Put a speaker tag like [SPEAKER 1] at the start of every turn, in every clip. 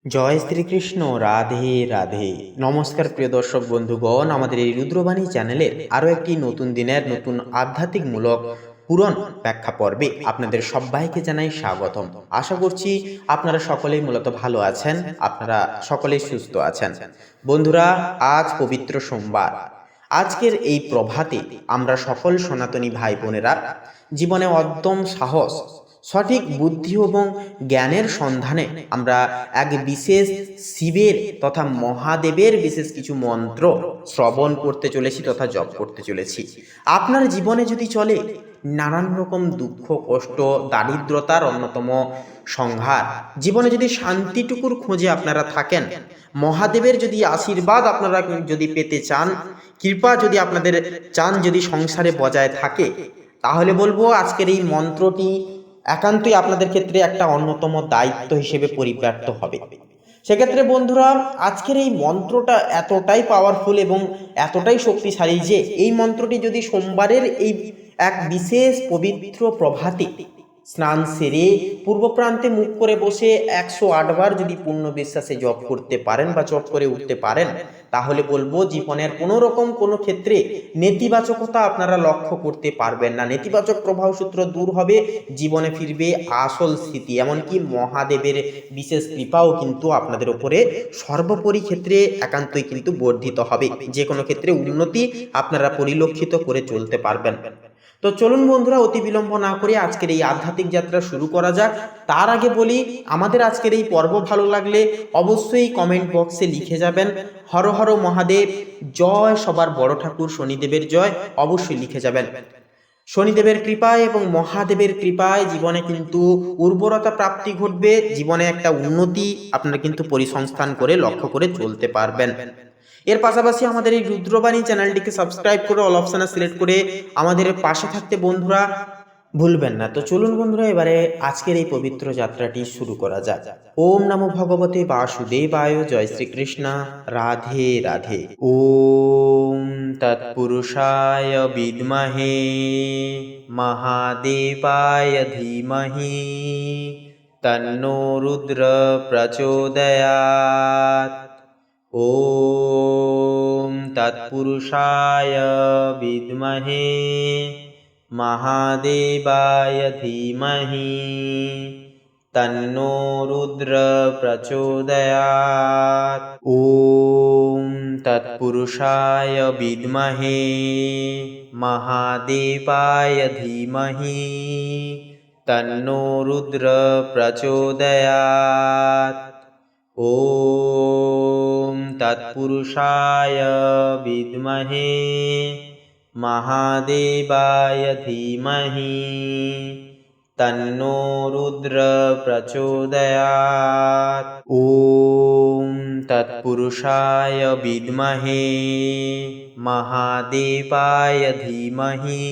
[SPEAKER 1] জয় শ্রীকৃষ্ণ। রাধে রাধে। নমস্কার প্রিয় দর্শক বন্ধুগণ, আমাদের এই রুদ্রবাণী চ্যানেলের আরও একটি নতুন দিনের নতুন আধ্যাত্মিকমূলক পুরাণ ব্যাখ্যা পর্বে আপনাদের সবাইকে জানাই স্বাগতম। আশা করছি আপনারা সকলেই মূলত ভালো আছেন, আপনারা সকলেই সুস্থ আছেন। বন্ধুরা, আজ পবিত্র সোমবার। আজকের এই প্রভাতে আমরা সকল সনাতনী ভাই বোনেরা জীবনে অদ্যম সাহস, সঠিক বুদ্ধি এবং জ্ঞানের সন্ধানে আমরা এক বিশেষ শিবের তথা মহাদেবের বিশেষ কিছু মন্ত্র শ্রবণ করতে চলেছি তথা জপ করতে চলেছি। আপনার জীবনে যদি চলে নানান রকম দুঃখ কষ্ট, দারিদ্রতার অন্যতম সংহার, জীবনে যদি শান্তিটুকুর খোঁজে আপনারা থাকেন, মহাদেবের যদি আশীর্বাদ আপনারা যদি পেতে চান, কৃপা যদি আপনাদের চান, যদি সংসারে বজায় থাকে, তাহলে বলবো আজকের এই মন্ত্রটি একান্তই আপনাদের ক্ষেত্রে একটা অন্যতম দায়িত্ব হিসেবে পরিব্যাপ্ত হবে। সেক্ষেত্রে বন্ধুরা, আজকের এই মন্ত্রটা এতটাই পাওয়ারফুল এবং এতটাই শক্তিশালী যে এই মন্ত্রটি যদি সোমবারের এই এক বিশেষ পবিত্র প্রভাতে স্নান সেরে পূর্ব প্রান্তে মুখ করে বসে 108 বার যদি পূর্ণ বিশ্বাসে জপ করতে পারেন বা জপ করে উঠতে পারেন, তাহলে বলবো জীবনের কোনো রকম কোনো ক্ষেত্রে নেতিবাচকতা আপনারা লক্ষ্য করতে পারবেন না। নেতিবাচক প্রভাব সূত্র দূর হবে, জীবনে ফিরবে আসল স্থিতি, এমনকি মহাদেবের বিশেষ কৃপাও কিন্তু আপনাদের উপরে সর্বোপরি ক্ষেত্রে একান্তই কিন্তু বর্ধিত হবে। যে কোনো ক্ষেত্রে উন্নতি আপনারা পরিলক্ষিত করে চলতে পারবেন। তো চলুন বন্ধুরা, অতি বিলম্ব না করে আজকের এই আধ্যাত্মিক যাত্রা শুরু করা যাক। তার আগে বলি, আমাদের আজকের এই পর্ব ভালো লাগলে অবশ্যই কমেন্ট বক্সে লিখে যাবেন হর হর মহাদেব জয়, সবার বড় ঠাকুর শনিদেবের জয়, অবশ্যই লিখে যাবেন। শনিদেবের কৃপায় এবং মহাদেবের কৃপায় জীবনে কিন্তু উর্বরতা প্রাপ্তি ঘটবে, জীবনে একটা উন্নতি আপনারা কিন্তু পরিসংস্থান করে লক্ষ্য করে চলতে পারবেন। এর পাশাপাশি আমাদের এই রুদ্রবাণী চ্যানেলটিকে সাবস্ক্রাইব করে অল অপশানে সিলেক্ট করে আমাদের পাশে থাকতে বন্ধুরা ভুলবেন না। তো চলুন বন্ধুরা, এবারে আজকের এই পবিত্র যাত্রাটি শুরু করা যাক। ওম নমো ভগবতে বাসুদেবায়। জয় শ্রীকৃষ্ণ। রাধে রাধে। ওম তৎপুরুষায় বিদ্মহে মহাদেবায় ধীমহি তন্নো রুদ্র প্রচোদয়াৎ। ওম তৎপুরুষায় বিদ্মহে মহাদেবায় ধীমহি তন্নো রুদ্র প্রচোদয়াৎ। ওম তৎপুরুষায় বিদ্মহে মহাদেবায় ধীমহি তন্নো রুদ্র প্রচোদয়াৎ। ওম তৎপুরুষায় বিদ্মহে মহাদেবায় ধীমহি তন্নো রুদ্র প্রচোদয়াৎ। ওম তৎপুরুষায় বিদ্মহে মহাদেবায় ধীমহি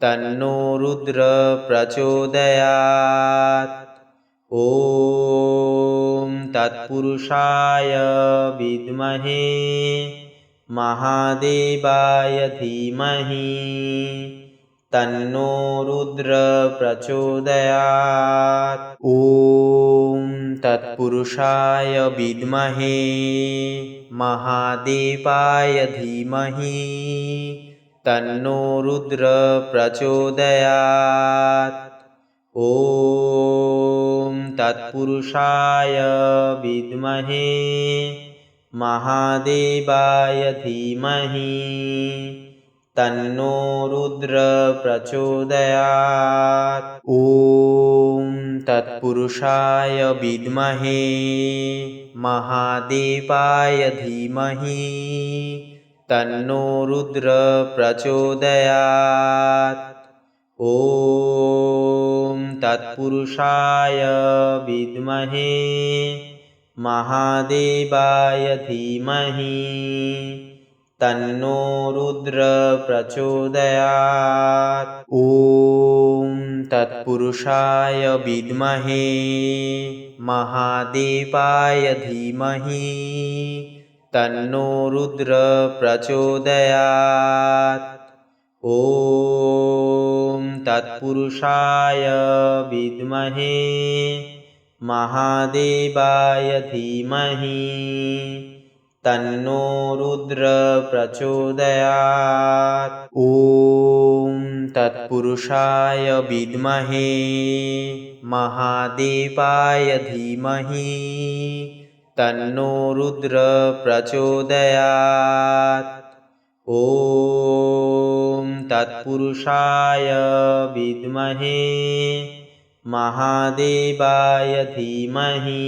[SPEAKER 1] তন্নো রুদ্র প্রচোদয়াৎ। ওম তৎপুরুষায় বিদ্মহে মহাদেবায় ধীমহি তন্নো রুদ্র প্রচোদয়াৎ। ওম তৎপুরুষায় বিদ্মহে মহাদেবায় ধীমহি তন্নো রুদ্র প্রচোদয়াৎ। ওম তৎপুরুষায় বিদ্মহে মহাদেবায় ধীমহি তন্নো রুদ্র প্রচোদয়াৎ। ওম তৎপুরুষায় বিদ্মহে মহাদেবায় ধীমহি তন্নো রুদ্র প্রচোদয়াৎ। ওম তৎপুরুষায় বিদ্মহে মহাদেবায় ধীমহি তন্নো রুদ্র প্রচোদয়াৎ। ওম তৎপুরুষায় বিদ্মহে মহাদেবায় ধীমহি তন্নো রুদ্র প্রচোদয়াৎ। ওম তৎপুরুষায় বিদ্মহে महादेवाय धीमहि तन्नो रुद्र प्रचोदयात्। ॐ तत्पुरुषाय विद्महे महादेवाय धीमहि तन्नो रुद्र प्रचोदयात्। ॐ तत्पुरुषाय विद्महे महादेवाय धीमहि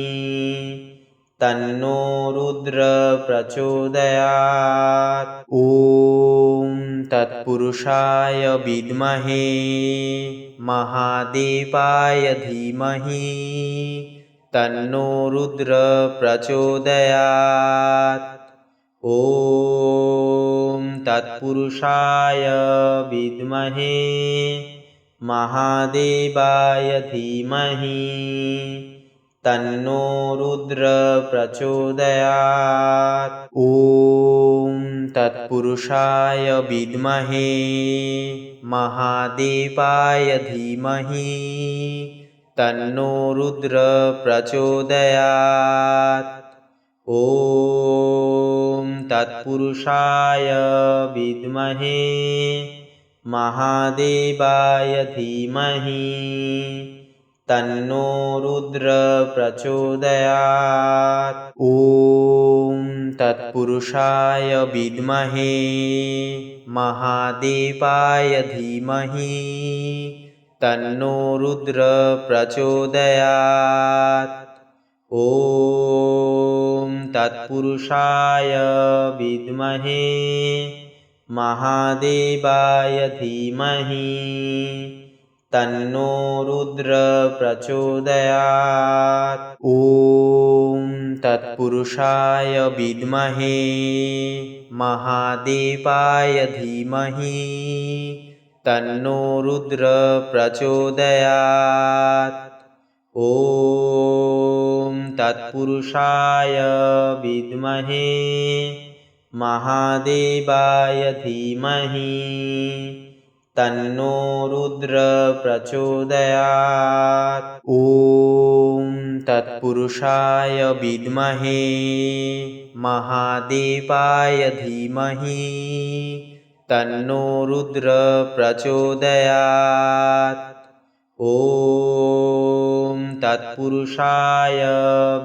[SPEAKER 1] तन्नो रुद्र प्रचोदयात्। ॐ तत्पुरुषाय विद्महे महादेवाय धीमहि तन्नो रुद्र प्रचोदयात्। ॐ तत्पुरुषाय विद्महे महादेवाय धीमहि तन्नो रुद्र प्रचोदयात्। ॐ तत्पुरुषाय विद्महे महादेवाय धीमहि तन्नो रुद्र प्रचोदयात्। ॐ तत्पुरुषाय विद्महे महादेवाय धीमहि तन्नो रुद्र प्रचोदयात्। ॐ तत्पुरुषाय विद्महे महादेवाय धीमहि तन्नो रुद्र प्रचोदयात्। ॐ तत्पुरुषाय विद्महे महादेवाय धीमहि तन्नो रुद्र प्रचोदयात्। ॐ तत्पुरुषाय विद्महे महादेवाय धीमहि तन्नो रुद्र प्रचोदयात्। ॐ तत्पुरुषाय विद्महे महादेवाय धीमहि तन्नो रुद्र प्रचोदयात्। ॐ तत्पुरुषाय विद्महे महादेवाय धीमहि तन्नो रुद्र प्रचोदयात्। ॐ तत्पुरुषाय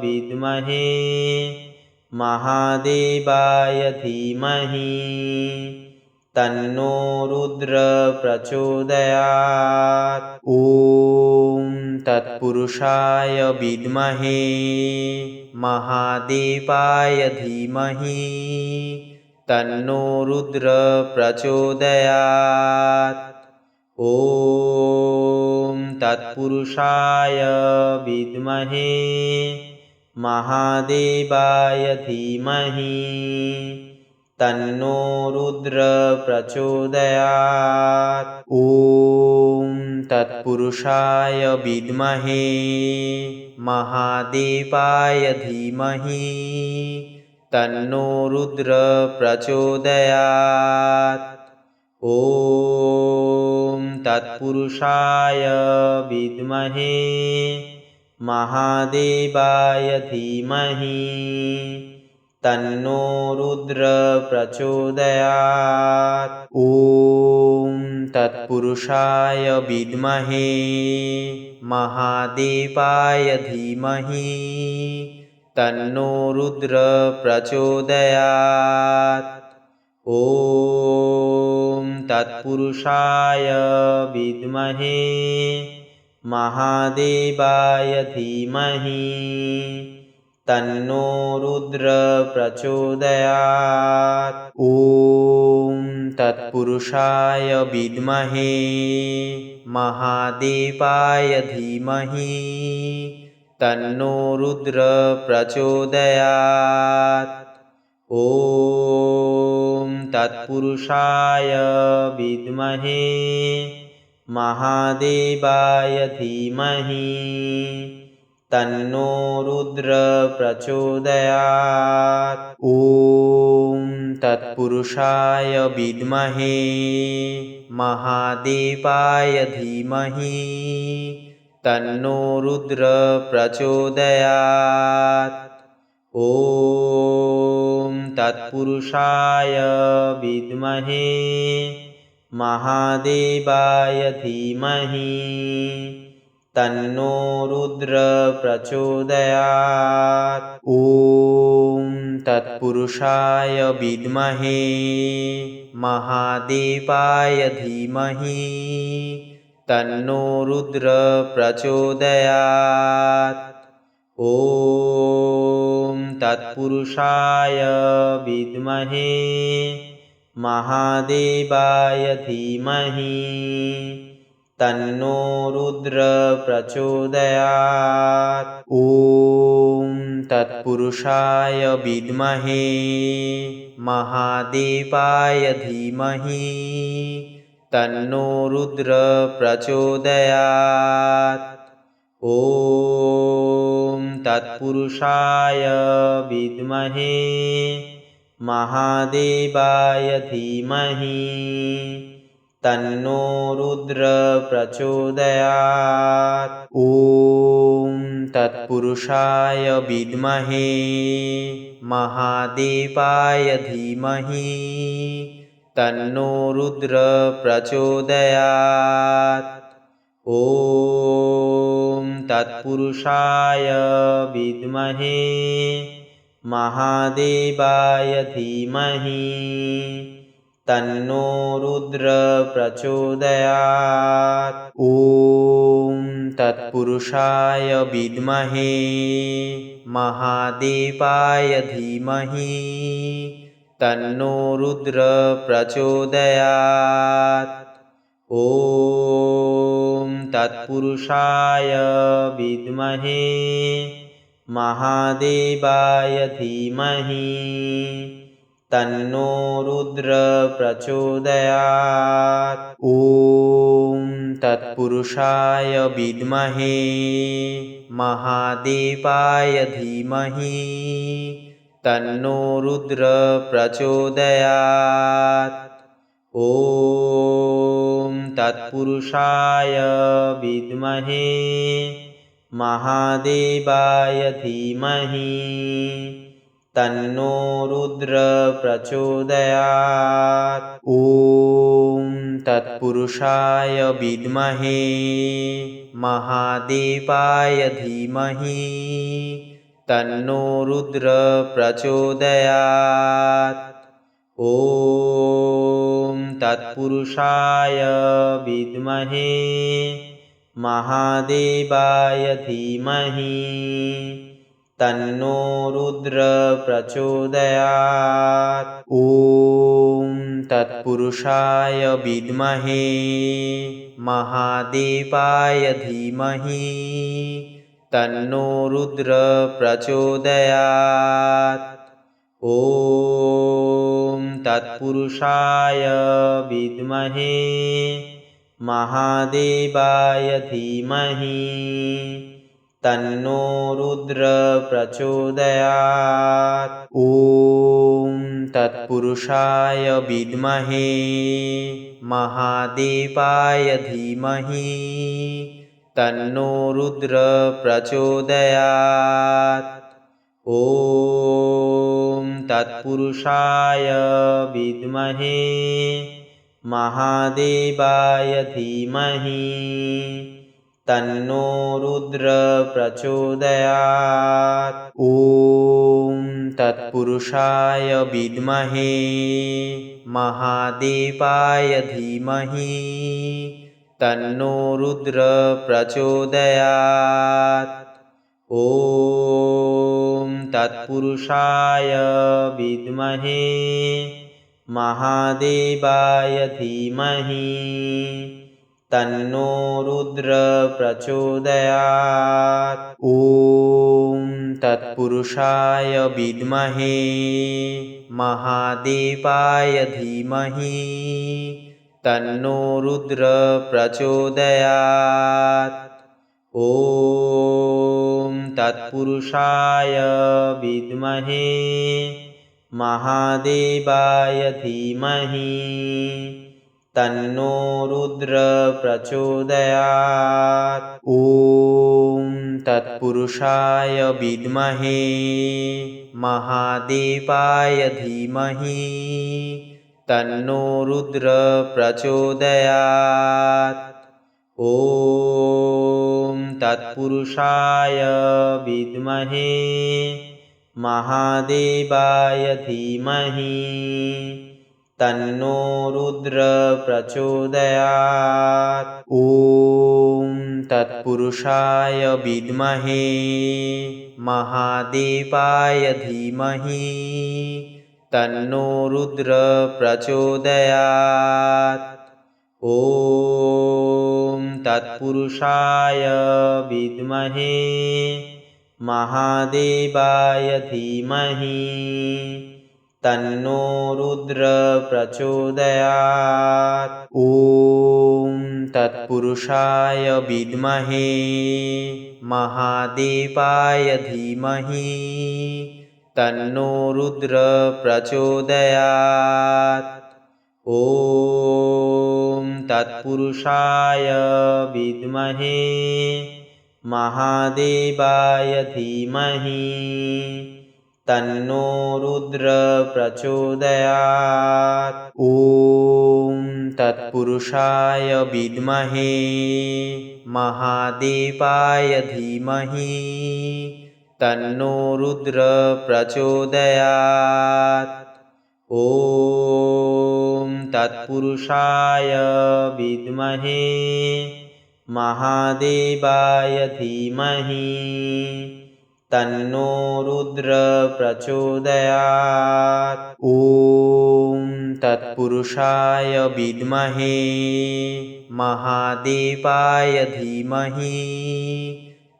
[SPEAKER 1] विद्महे महादेवाय धीमहि तन्नो रुद्र प्रचोदयात्। ॐ तत्पुरुषाय विद्महे महादेवाय धीमहि तन्नो रुद्र प्रचोदयात्। ॐ तत्पुरुषाय विद्महे महादेवाय धीमहि तन्नो रुद्र प्रचोदयात्। ॐ तत्पुरुषाय विद्महे महादेवाय धीमहि तन्नो रुद्र प्रचोदयात्। ॐ तत्पुरुषाय विद्महे महादेवाय धीमहि तन्नो रुद्र प्रचोदयात्। ॐ तत्पुरुषाय विद्महे महादेवाय धीमहि तन्नो रुद्र प्रचोदयात्। ॐ तत्पुरुषाय विद्महे महादेवाय धीमहि तन्नो रुद्र प्रचोदयात्। ॐ तत्पुरुषाय विद्महे महादेवाय धीमहि तन्नो रुद्र प्रचोदयात्। ॐ तत्पुरुषाय विद्महे महादेवाय धीमहि तन्नो रुद्र प्रचोदयात्। ॐ तत्पुरुषाय विद्महे महादेवाय धीमहि तन्नो रुद्र प्रचोदयात्। ॐ तत्पुरुषाय विद्महे महादेवाय धीमहि तन्नो रुद्र प्रचोदयात्। ॐ तत्पुरुषाय विद्महे महादेवाय धीमहि तन्नो रुद्र प्रचोदयात्। ॐ तत्पुरुषाय विद्महे महादेवाय धीमहि तन्नो रुद्र प्रचोदयात्। ॐ तत्पुरुषाय विद्महे महादेवाय धीमहि तन्नो रुद्र प्रचोदयात्। ॐ तत्पुरुषाय विद्महे महादेवाय धीमहि तन्नो रुद्र प्रचोदयात्। ॐ तत्पुरुषाय विद्महे महादेवाय धीमहि तन्नो रुद्र प्रचोदयात्। ॐ तत्पुरुषाय विद्महे महादेवाय धीमहि तन्नो रुद्र प्रचोदयात्। ॐ तत्पुरुषाय विद्महे महादेवाय धीमहि तन्नो रुद्र प्रचोदयात्। ॐ तत्पुरुषाय विद्महे महादेवाय धीमहि तन्नो रुद्र प्रचोदयात्। ॐ तत्पुरुषाय विद्महे महादेवाय धीमहि तन्नो रुद्र प्रचोदयात्। ॐ तत्पुरुषाय विद्महे महादेवाय धीमहि तन्नो रुद्र प्रचोदयात्। ॐ तत्पुरुषाय विद्महे महादेवाय धीमहि तन्नो रुद्र प्रचोदयात्। ॐ तत्पुरुषाय विद्महे महादेवाय धीमहि तन्नो रुद्र प्रचोदयात्। ॐ तत्पुरुषाय विद्महे महादेवाय धीमहि तन्नो रुद्र प्रचोदयात्। ॐ तत्पुरुषाय विद्महे महादेवाय धीमहि तन्नो रुद्र प्रचोदयात्। ॐ तत्पुरुषाय विद्महे महादेवाय धीमहि तन्नो रुद्र प्रचोदयात्। ॐ तत्पुरुषाय विद्महे महादेवाय धीमहि तन्नो रुद्र प्रचोदयात्। ॐ तत्पुरुषाय विद्महे महादेवाय धीमहि तन्नो रुद्र प्रचोदयात्। ॐ तत्पुरुषाय विद्महे महादेवाय धीमहि तन्नो रुद्र प्रचोदयात्। ॐ तत्पुरुषाय विद्महे महादेवाय धीमहि तन्नो रुद्र प्रचोदयात्। ॐ तत्पुरुषाय विद्महे महादेवाय धीमहि तन्नो रुद्र प्रचोदयात्। ॐ तत्पुरुषाय विद्महे महादेवाय धीमहि तन्नो रुद्र प्रचोदयात्। ॐ तत्पुरुषाय विद्महे महादेवाय धीमहि तन्नो रुद्र प्रचोदयात्। ॐ तत्पुरुषाय विद्महे महादेवाय धीमहि तन्नो रुद्र प्रचोदयात्। ॐ तत्पुरुषाय विद्महे महादेवाय धीमहि तन्नो रुद्र प्रचोदयात्। ॐ तत्पुरुषाय विद्महे महादेवाय धीमहि तन्नो रुद्र प्रचोदयात्। ॐ तत्पुरुषाय विद्महे महादेवाय धीमहि तन्नो रुद्र प्रचोदयात्। ॐ तत्पुरुषाय विद्महे महादेवाय धीमहि तन्नो रुद्र प्रचोदयात्। ॐ तत्पुरुषाय विद्महे महादेवाय धीमहि तन्नो रुद्र प्रचोदयात्। ॐ तत्पुरुषाय विद्महे महादेवाय धीमहि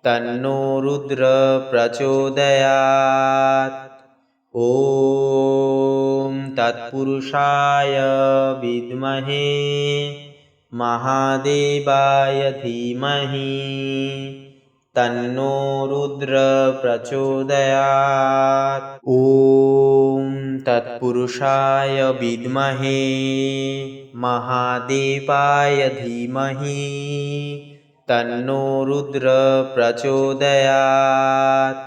[SPEAKER 1] तन्नो रुद्र प्रचोदयात्। ॐ तत्पुरुषाय विद्महे महादेवाय धीमहि तन्नो रुद्र प्रचोदयात्। ॐ तत्पुरुषाय विद्महे महादेवाय धीमहि तन्नो रुद्र प्रचोदयात्।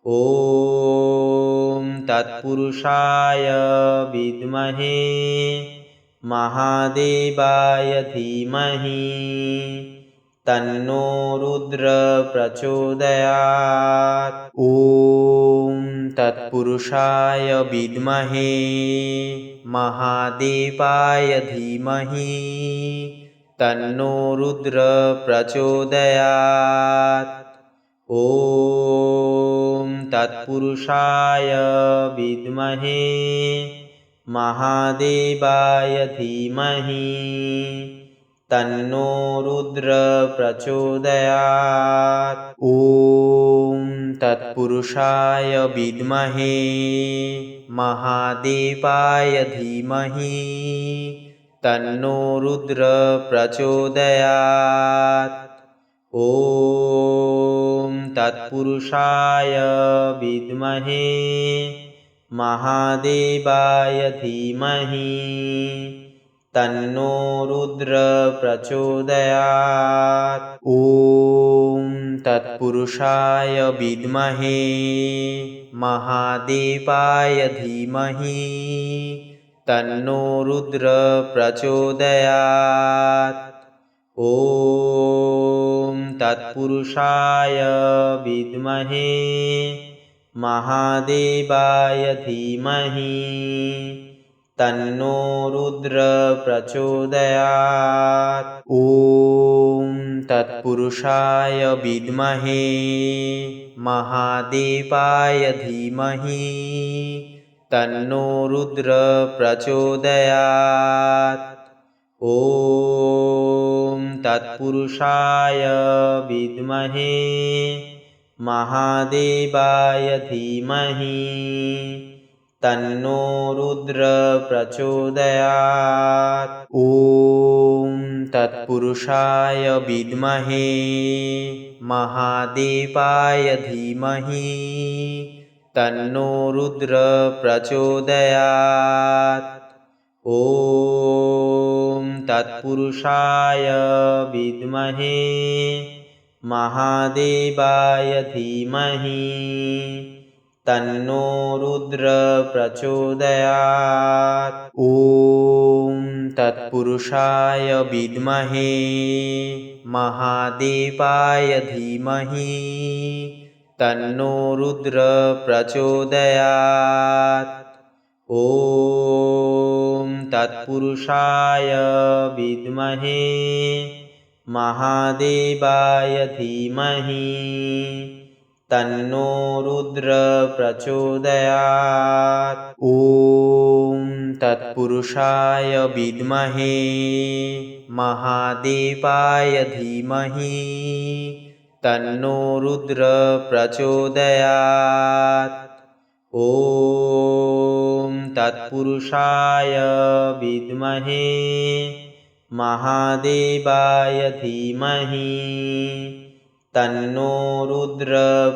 [SPEAKER 1] ॐ तत्पुरुषाय विद्महे महादेवाय धीमहि तन्नो रुद्र प्रचोदयात्। ॐ तत्पुरुषाय विद्महे महादेवाय धीमहि तन्नो रुद्र प्रचोदयात्। ॐ तत्पुरुषाय विद्महे महादेवाय धीमहि तन्नो रुद्र प्रचोदयात्। ॐ तत्पुरुषाय विद्महे महादेवाय धीमहि तन्नो रुद्र प्रचोदयात्। ॐ तत्पुरुषाय विद्महे महादेवाय धीमहि तन्नो रुद्र प्रचोदयात्। ॐ तत्पुरुषाय विद्महे महादेवाय धीमहि तन्नो रुद्र प्रचोदयात्। ॐ तत्पुरुषाय विद्महे महादेवाय धीमहि तन्नो रुद्र प्रचोदयात्। ॐ तत्पुरुषाय विद्महे महादेवाय धीमहि तन्नो रुद्र प्रचोदयात्। ॐ तत्पुरुषाय विद्महे महादेवाय धीमहि तन्नो रुद्र प्रचोदयात्। ॐ तत्पुरुषाय विद्महे महादेवाय धीमहि तन्नो रुद्र प्रचोदयात्। ॐ तत्पुरुषाय विद्महे महादेवाय धीमहि तन्नो रुद्र प्रचोदयात्। ॐ तत्पुरुषाय विद्महे महादेवाय धीमहि तन्नो रुद्र प्रचोदयात्। ॐ तत्पुरुषाय विद्महे महादेवाय धीमहि तन्नो रुद्र प्रचोदयात्। ॐ तत्पुरुषाय विद्महे महादेवाय धीमहि तन्नो रुद्र प्रचोदयात्। ॐ तत्पुरुषाय विद्महे महादेवाय धीमहि तन्नो रुद्र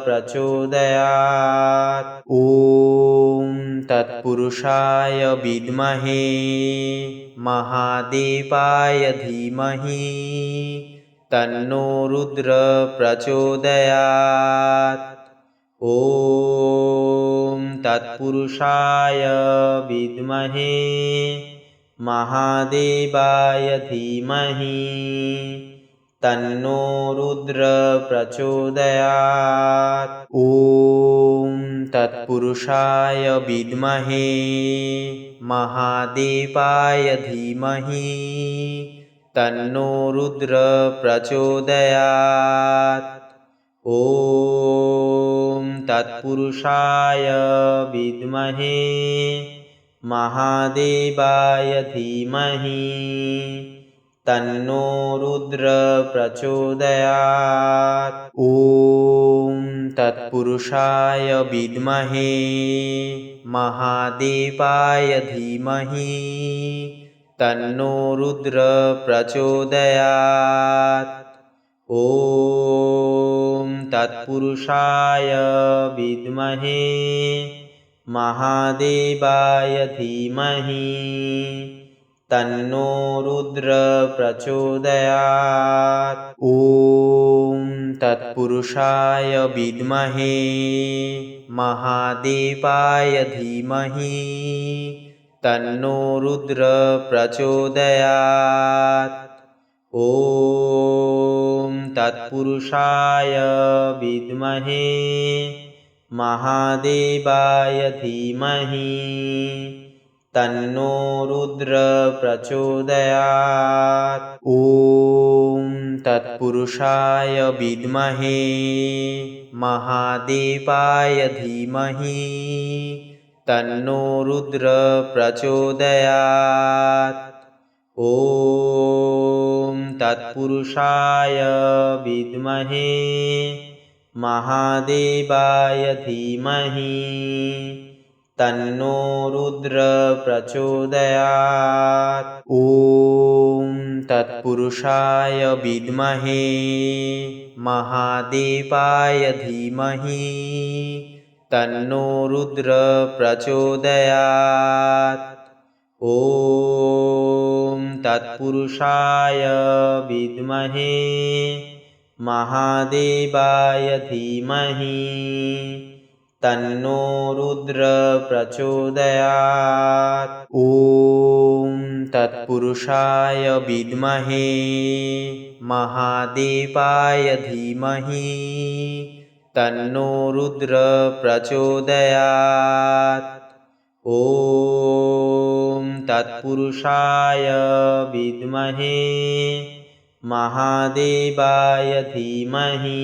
[SPEAKER 1] प्रचोदयात्। ॐ तत्पुरुषाय विद्महे महादेवाय धीमहि तन्नो रुद्र प्रचोदयात्। ॐ तत्पुरुषाय विद्महे महादेवाय धीमहि तन्नो रुद्र प्रचोदयात्। ॐ तत्पुरुषाय विद्महे महादेवाय धीमहि तन्नो रुद्र प्रचोदयात्। ॐ तत्पुरुषाय विद्महे महादेवाय धीमहि तन्नो रुद्र प्रचोदयात्। ॐ तत्पुरुषाय विद्महे महादेवाय धीमहि तन्नो रुद्र प्रचोदयात्। ॐ तत्पुरुषाय विद्महे महादेवाय धीमहि तन्नो रुद्र प्रचोदयात्। ॐ तत्पुरुषाय विद्महे महादेवाय धीमहि तन्नो रुद्र प्रचोदयात्। ॐ तत्पुरुषाय विद्महे महादेवाय धीमहि तन्नो रुद्र प्रचोदयात्। ॐ तत्पुरुषाय विद्महे महादेवाय धीमहि तन्नो रुद्र प्रचोदयात्। ॐ तत्पुरुषाय विद्महे महादेवाय धीमहि तन्नो रुद्र प्रचोदयात्। ॐ तत्पुरुषाय विद्महे महादेवाय धीमहि तन्नो रुद्र प्रचोदयात्। ॐ तत्पुरुषाय विद्महे महादेवाय धीमहि तन्नो रुद्र प्रचोदयात्। ॐ तत्पुरुषाय विद्महे महादेवाय धीमहि तन्नो रुद्र प्रचोदयात्। ॐ तत्पुरुषाय विद्महे महादेवाय धीमहि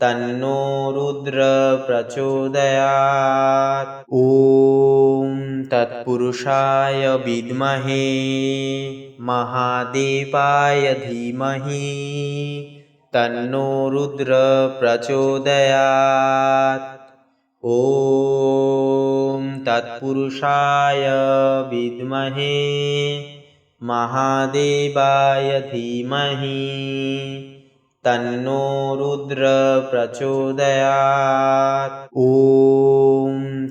[SPEAKER 1] तन्नो रुद्र प्रचोदयात्। ॐ तत्पुरुषाय विद्महे महादेवाय धीमहि तन्नो रुद्र प्रचोदयात्। ॐ तत्पुरुषाय विद्महे महादेवाय धीमहि तन्नो रुद्र प्रचोदयात्। ॐ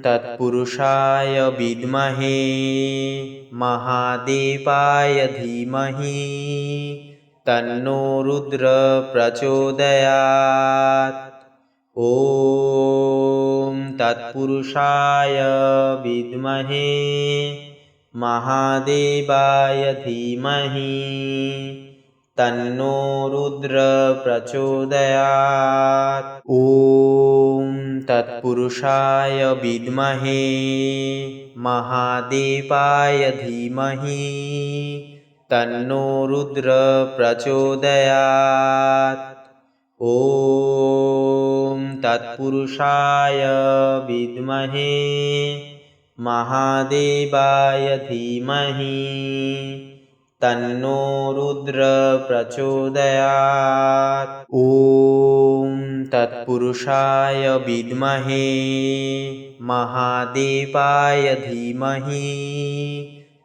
[SPEAKER 1] तत्पुरुषाय विद्महे महादेवाय धीमहि तन्नो रुद्र प्रचोदयात्। ॐ तत्पुरुषाय विद्महे महादेवाय धीमहि तन्नो रुद्र प्रचोदयात्। ॐ तत्पुरुषाय विद्महे महादेवाय धीमहि तन्नो रुद्र प्रचोदयात्। ॐ तत्पुरुषाय विद्महे महादेवाय धीमहि तन्नो रुद्र प्रचोदयात्। ॐ तत्पुरुषाय विद्महे महादेवाय धीमहि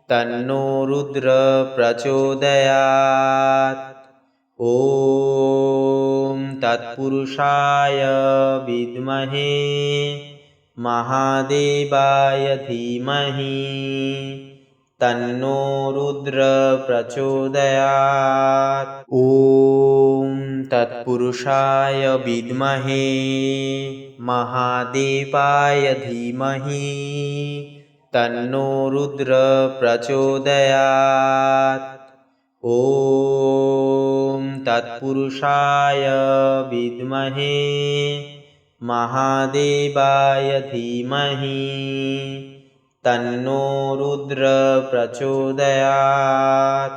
[SPEAKER 1] तन्नो रुद्र प्रचोदयात्। ॐ तत्पुरुषाय विद्महे महादेवाय धीमहि तन्नो रुद्र प्रचोदयात्। ॐ तत्पुरुषाय विद्महे महादेवाय धीमहि तन्नो रुद्र प्रचोदयात्। ॐ तत्पुरुषाय विद्महे महादेवाय धीमहि तन्नो रुद्र प्रचोदयात्।